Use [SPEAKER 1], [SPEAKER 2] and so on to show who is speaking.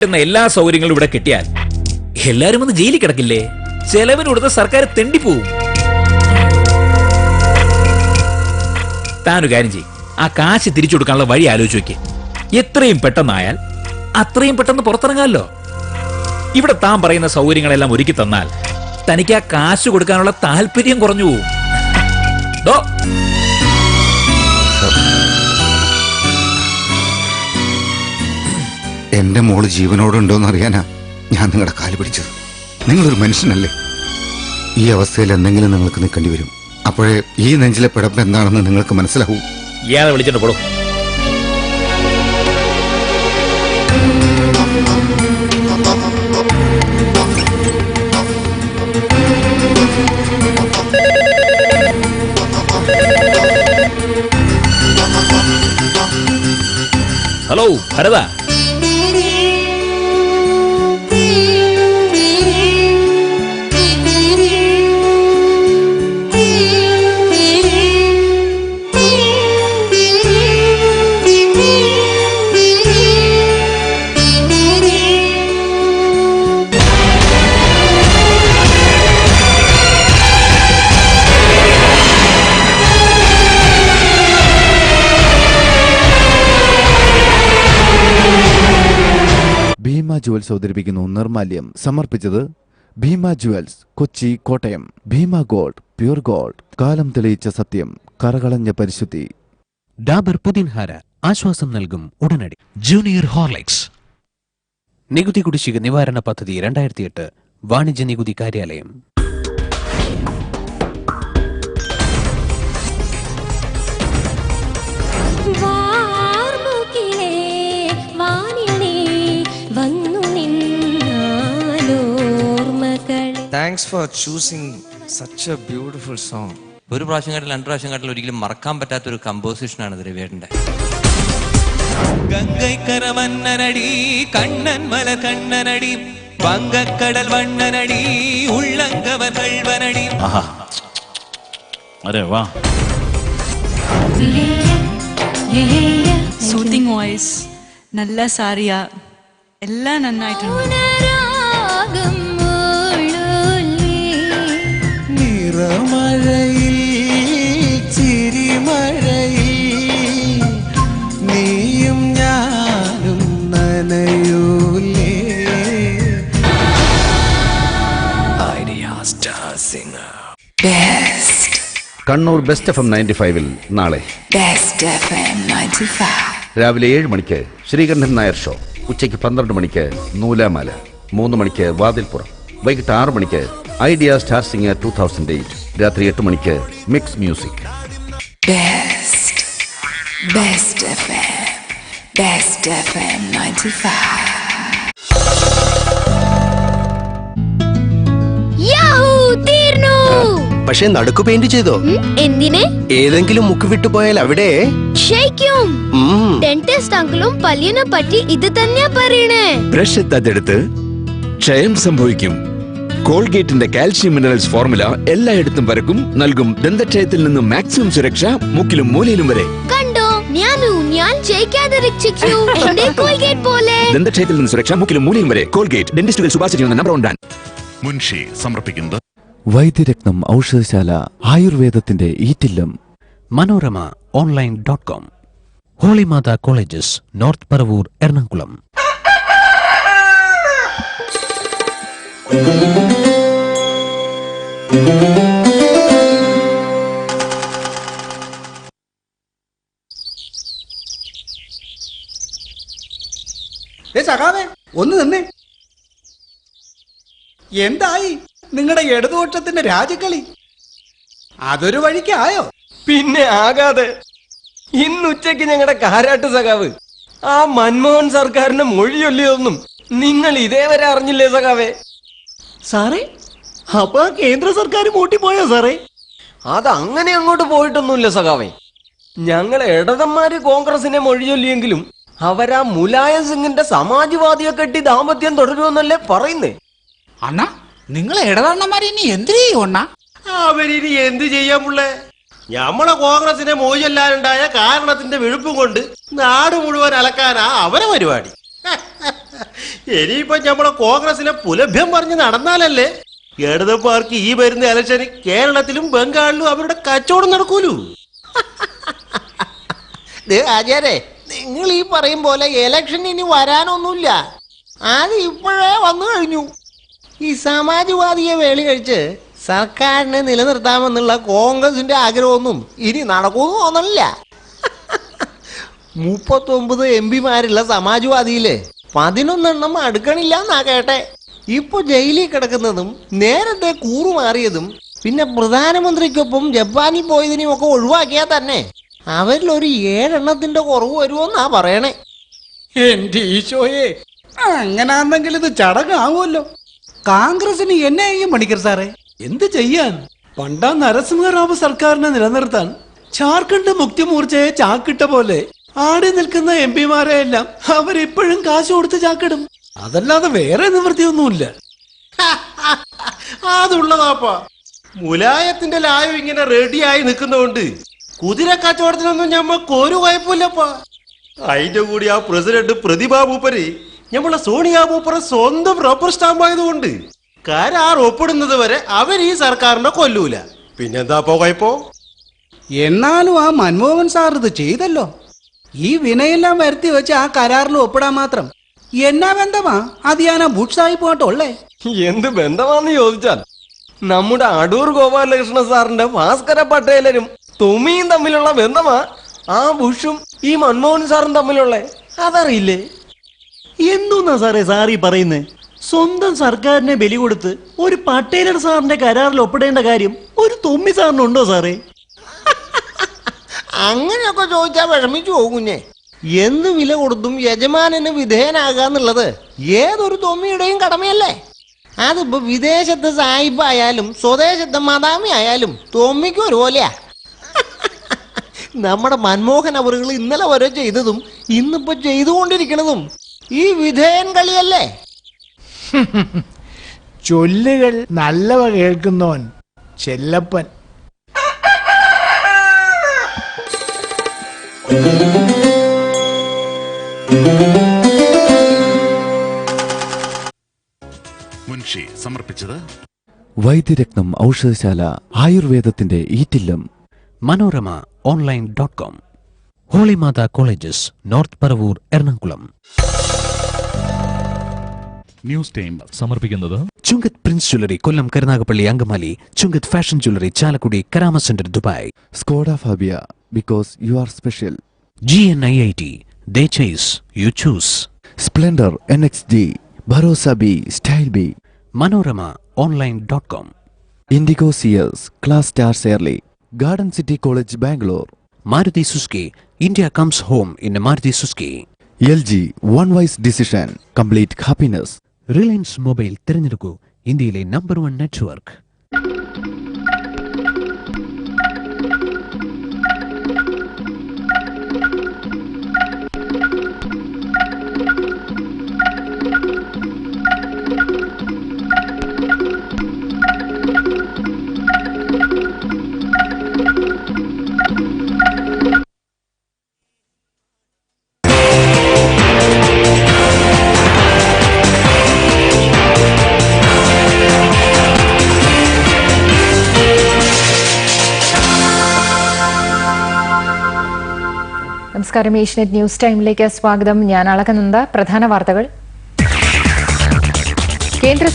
[SPEAKER 1] എല്ലാ സൗകര്യങ്ങളും ഇവിടെ കിട്ടിയാൽ എല്ലാരും ഒന്ന് ജയിലിൽ കിടക്കില്ലേ? ചെലവിന് കൊടുത്ത സർക്കാർ തെണ്ടിപ്പോവും. താനൊരു കാര്യം ചെയ്യും, ആ കാശ് തിരിച്ചു കൊടുക്കാനുള്ള വഴി ആലോചിച്ച് നോക്കി. എത്രയും പെട്ടെന്നായാൽ അത്രയും പെട്ടെന്ന് പുറത്തിറങ്ങാമല്ലോ. ഇവിടെ താൻ പറയുന്ന സൗകര്യങ്ങളെല്ലാം ഒരുക്കി തന്നാൽ തനിക്ക് ആ കാശ് കൊടുക്കാനുള്ള താല്പര്യം കുറഞ്ഞു പോവും.
[SPEAKER 2] എന്റെ മോള് ജീവനോടുണ്ടോന്ന് അറിയാനാ ഞാൻ നിങ്ങളുടെ കാല് പിടിച്ചത്. നിങ്ങളൊരു മനുഷ്യനല്ലേ? ഈ അവസ്ഥയിൽ എന്തെങ്കിലും നിങ്ങൾക്ക് നിൽക്കേണ്ടി വരും. അപ്പോഴേ ഈ നെഞ്ചിലെ പിടപ്പ് എന്താണെന്ന് നിങ്ങൾക്ക് മനസ്സിലാവൂ.
[SPEAKER 1] ഇയാളെ വിളിച്ചിട്ട് പോടോ. ഹലോ ഭരത,
[SPEAKER 3] ഭീമ ജുവൽസ് അവതരിപ്പിക്കുന്നു നിർമാല്യം. സമർപ്പിച്ചത് Bhima jewels, Kochi, Kottayam. Bhima gold, pure gold, കാലം തെളിയിച്ച സത്യം, കറകളഞ്ഞ പരിശുദ്ധി.
[SPEAKER 4] ഡാബർ പുതിൻഹാര ആശ്വാസം നൽകും ഉടനടി. Junior Horlicks. നികുതി കുടിശ്ശിക നിവാരണ പദ്ധതി 2008 വാണിജ്യ നികുതി കാര്യാലയം.
[SPEAKER 5] Thanks for choosing such a beautiful song.
[SPEAKER 6] ഒരു പ്രാവശ്യം കാട്ടിൽ രണ്ട് പ്രാവശ്യം കാട്ടിൽ ഒരിക്കലും മറക്കാൻ പറ്റാത്തൊരു കമ്പോസിഷനാണ് ദ്രവ്യേട്ടൻ്റെ.
[SPEAKER 7] ഗംഗൈക്കര മന്നനടി കണ്ണൻ മല കണ്ണനടി വങ്കക്കടൽ വണ്ണനടി ഉള്ളങ്കവൻ കൾവനടി.
[SPEAKER 8] അരെ വാ.
[SPEAKER 9] സൂത്തിങ് വോയിസ്, നല്ല സാരിയ, എല്ലാം നന്നായിട്ടുണ്ട്.
[SPEAKER 7] നിറമഴയിൽ ചിരിമഴയിൽ നീയും ഞാനും നനയൂലേ. Idea Star Singer.
[SPEAKER 2] Kannur best FM 95-ൽ നാളെ രാവിലെ 7 മണിക്ക് ശ്രീകണ്ഠൻ നായർ ഷോ, ഉച്ചയ്ക്ക് 12 മണിക്ക് നൂലാമാല, 3 മണിക്ക് വാതിൽപ്പുറം, വൈകിട്ട് 6 മണിക്ക് ഐഡിയ സ്റ്റാർ സിംഗർ 2008, രാത്രി 8 മണിക്ക് മിക്സ് മ്യൂസിക്.
[SPEAKER 5] പക്ഷെ നടുക്ക് പെയിന്റ് ചെയ്തോ?
[SPEAKER 10] എന്തിനെ?
[SPEAKER 5] ഏതെങ്കിലും മുക്ക് വിട്ടുപോയാൽ അവിടെ
[SPEAKER 10] ഷേക്കും. ഡെന്റിസ്റ്റ് അങ്കിളും പല്ലിനെ പറ്റി ഇത് തന്നെയാ പറയണേ.
[SPEAKER 1] ബ്രഷ് എത്താതെടുത്ത് ക്ഷയം സംഭവിക്കും. കോൾഗേറ്റിന്റെ കാൽഷ്യം മിനറൽസ് ഫോർമുല എല്ലായിടത്തും പരക്കും, നൽകും ദന്തക്ഷയത്തിൽ നിന്നും മാക്സിമം സുരക്ഷ, മുക്കിലും മൂലയിലും വരെ.
[SPEAKER 10] കണ്ടോ, ഞാൻ ജയിക്കാതെ രക്ഷിക്കൂ. എന്റെ കോൾഗേറ്റ് പോലെ.
[SPEAKER 1] ദന്തക്ഷയത്തിൽ നിന്ന് സുരക്ഷ, മുക്കിലും മൂലയിലും വരെ. കോൾഗേറ്റ്, ഡെന്റിസ്റ്റുകൾ ശുപാർശ ചെയ്യുന്ന നമ്പർ 1 ബ്രാൻഡ്.
[SPEAKER 8] മുൻഷി സമർപ്പിക്കുന്നത്
[SPEAKER 3] വൈദ്യരത്നം ഔഷധശാല, ആയുർവേദത്തിന്റെ ഈറ്റില്ലം.
[SPEAKER 4] Manorama online.com. Holymatha colleges, north Paravur, Ernakulam.
[SPEAKER 7] ഒന്ന് തന്നെ. എന്തായി നിങ്ങളുടെ ഇടതുപക്ഷത്തിന്റെ രാജകളി? അതൊരു വഴിക്കായോ? പിന്നെ ആകാതെ. ഇന്നുച്ചയ്ക്ക് ഞങ്ങളുടെ കാരാട്ട് സഖാവ് ആ മൻമോഹൻ സർക്കാരിന്റെ മൊഴിയൊല്ലിയൊന്നും നിങ്ങൾ ഇതേവരെ അറിഞ്ഞില്ലേ സഖാവേ? സാറേ, അപ്പൊ കേന്ദ്ര സർക്കാർ മൂട്ടിപ്പോയോ സാറേ? അതങ്ങനെ അങ്ങോട്ട് പോയിട്ടൊന്നുമില്ല സഖാവേ. ഞങ്ങളെ ഇടതന്മാര് കോൺഗ്രസിനെ മൊഴിയൊല്ലിയെങ്കിലും അവരാ മുലായം സിംഗിന്റെ സമാജ്വാദിയെ കെട്ടി ദാമ്പത്യം തുടരുമെന്നല്ലേ പറയുന്നേ.
[SPEAKER 11] അണ്ണാ, നിങ്ങളെ ഇടതണ്ണന്മാരെ ഇനി എന്ത് ചെയ്യും അണ്ണാ?
[SPEAKER 7] അവരിനി എന്ത് ചെയ്യാൻ പുള്ളേ? ഞമ്മളെ കോൺഗ്രസിനെ മോചല്ലാനുണ്ടായ കാരണത്തിന്റെ വിഴുപ്പും കൊണ്ട് നാട് മുഴുവൻ അലക്കാനാ അവരെ പരിപാടി. ഇനിയിപ്പോ നമ്മളെ കോൺഗ്രസിലെ പുലഭ്യം പറഞ്ഞ് നടന്നാലല്ലേ ഇടതുപാർക്ക് ഈ വരുന്ന ഇലക്ഷന് കേരളത്തിലും ബംഗാളിലും അവരുടെ കച്ചവടം നടക്കൂലൂ.
[SPEAKER 11] ആചാരെ, നിങ്ങൾ ഈ പറയും പോലെ ഇലക്ഷൻ ഇനി വരാനൊന്നുമില്ല. അത് ഇപ്പോഴേ വന്നു കഴിഞ്ഞു. ഈ സമാജ്വാദിയെ വേളി കഴിച്ച് സർക്കാരിനെ നിലനിർത്താമെന്നുള്ള കോൺഗ്രസിന്റെ ആഗ്രഹമൊന്നും ഇനി നടക്കുമെന്ന് തോന്നണില്ല. 39 MP-മാരുള്ള സമാജ്വാദിയില് 11 അടുക്കണില്ല എന്നാ കേട്ടെ. ഇപ്പൊ ജയിലിൽ കിടക്കുന്നതും നേരത്തെ കൂറുമാറിയതും പിന്നെ പ്രധാനമന്ത്രിക്കൊപ്പം ജപ്പാനിൽ പോയതിനും ഒക്കെ ഒഴിവാക്കിയാൽ തന്നെ അവരിലൊരു 7 കുറവ് വരുമോന്നാ പറയണേ.
[SPEAKER 12] എന്റെ ഈശോയെ, അങ്ങനാണെങ്കിൽ ഇത് ചടങ്ങാവുമല്ലോ. കോൺഗ്രസിന് എന്നെ ചെയ്യും പണിക്കർ സാറേ? എന്ത് ചെയ്യാൻ? പണ്ടാ നരസിംഹറാവു സർക്കാരിനെ നിലനിർത്താൻ ജാർഖണ്ഡ് മുക്തി മോർച്ചയെ ചാക്കിട്ട പോലെ ആടി നിൽക്കുന്ന MP-മാരെ എല്ലാം അവരിപ്പോഴും കാശ് കൊടുത്ത് ചാക്കിടും. അതല്ലാതെ വേറെ നിവൃത്തിയൊന്നുമില്ല.
[SPEAKER 7] അതുള്ളതാപ്പാ. മുലായത്തിന്റെ ലായം ഇങ്ങനെ റെഡിയായി നിൽക്കുന്നതുകൊണ്ട് കുതിര കച്ചവടത്തിനൊന്നും ഞമ്മക്ക് ഒരു കുഴപ്പമില്ലപ്പാ. അതിന്റെ കൂടി ആ പ്രസിഡന്റ് പ്രതിഭാ മൂപ്പര് ഞമ്മളെ സോണിയാ മൂപ്പറെ സ്വന്തം റബ്ബർ സ്റ്റാമ്പ് ആയതുകൊണ്ട് കരാർ ഒപ്പിടുന്നത് വരെ അവർ ഈ സർക്കാരിനെ കൊല്ലൂല. പിന്നെന്താപ്പോ കുഴപ്പോ?
[SPEAKER 12] എന്നാലും ആ മൻമോഹൻ സാർ ഇത് ചെയ്തല്ലോ. ഈ വിനയെല്ലാം വരുത്തി വെച്ച് ആ കരാറിൽ ഒപ്പിടാൻ മാത്രം എന്നാ ബന്ധമാ അത് ഞാൻ ആ ബുഷായി പോട്ടോള്ളേ?
[SPEAKER 7] എന്ത് ബന്ധമാണെന്ന് ചോദിച്ചാൽ നമ്മുടെ അടൂർ ഗോപാലകൃഷ്ണ സാറിന്റെ ഭാസ്കര പട്ടേലരും തുമ്മിയും തമ്മിലുള്ള ബന്ധമാ ആ ബുഷും ഈ മൻമോഹൻ സാറും തമ്മിലുള്ള. അതറിയില്ലേ?
[SPEAKER 11] എന്തോന്നാ സാറേ സാറി പറയുന്നേ? സ്വന്തം സർക്കാരിനെ ബലി കൊടുത്ത് ഒരു പട്ടേലർ സാറിന്റെ കരാറിൽ ഒപ്പിടേണ്ട കാര്യം ഒരു തൊമ്മി സാറിനുണ്ടോ സാറേ? അങ്ങനെയൊക്കെ ചോദിച്ചാൽ വിഷമിച്ചു പോകുന്നേ. എന്ത് വില കൊടുത്തും യജമാനന് വിധേയനാകാന്നുള്ളത് ഏതൊരു തൊമ്മിയുടെയും കടമയല്ലേ? അതിപ്പോ വിദേശത്തെ സായിപ്പായാലും സ്വദേശത്തെ മദാമി ആയാലും തൊമ്മിക്കും ഒരുപോലെയാ. നമ്മുടെ മൻമോഹൻ അവറുകൾ ഇന്നലെ വരെ ചെയ്തതും ഇന്നിപ്പോ ചെയ്തുകൊണ്ടിരിക്കണതും ഈ വിധേയൻ കളിയല്ലേ?
[SPEAKER 12] ചൊല്ലുകൾ നല്ലവ കേൾക്കുന്നവൻ ചെല്ലപ്പൻ.
[SPEAKER 8] മുൻഷി സമർപ്പിച്ചത്
[SPEAKER 3] വൈദ്യരത്നം ഔഷധശാല, ആയുർവേദത്തിന്റെ ഈറ്റില്ലം.
[SPEAKER 4] Manorama online.com. Holymatha colleges, north Paravur, Ernakulam.
[SPEAKER 8] News time
[SPEAKER 1] സമർപ്പിക്കുന്നത്
[SPEAKER 4] Chungath prince jewellery, Kollam, Karunagappally, Angamaly. Chungath fashion jewellery, Chalakudy, Karama centre, Dubai.
[SPEAKER 3] Skoda Fabia, because you are special.
[SPEAKER 4] GNIIT, they chase, you choose.
[SPEAKER 3] Splendor NXD, bharosa B, style B.
[SPEAKER 4] Manorama online.com.
[SPEAKER 3] Indigo സിയേഴ്സ്, class starts early, garden city college, Bangalore.
[SPEAKER 4] Maruti Suzuki, India comes home in a Maruti Suzuki.
[SPEAKER 3] LG, one wise decision, complete happiness.
[SPEAKER 4] Reliance mobile തിരഞ്ഞെടുക്കൂ, ഇന്ത്യയിലെ number 1 network.
[SPEAKER 13] നമസ്കാരം. Asianet news ടൈമിലേക്ക് സ്വാഗതം. ഞാൻ അളകനന്ദ. പ്രധാന വാർത്തകൾ. കേന്ദ്ര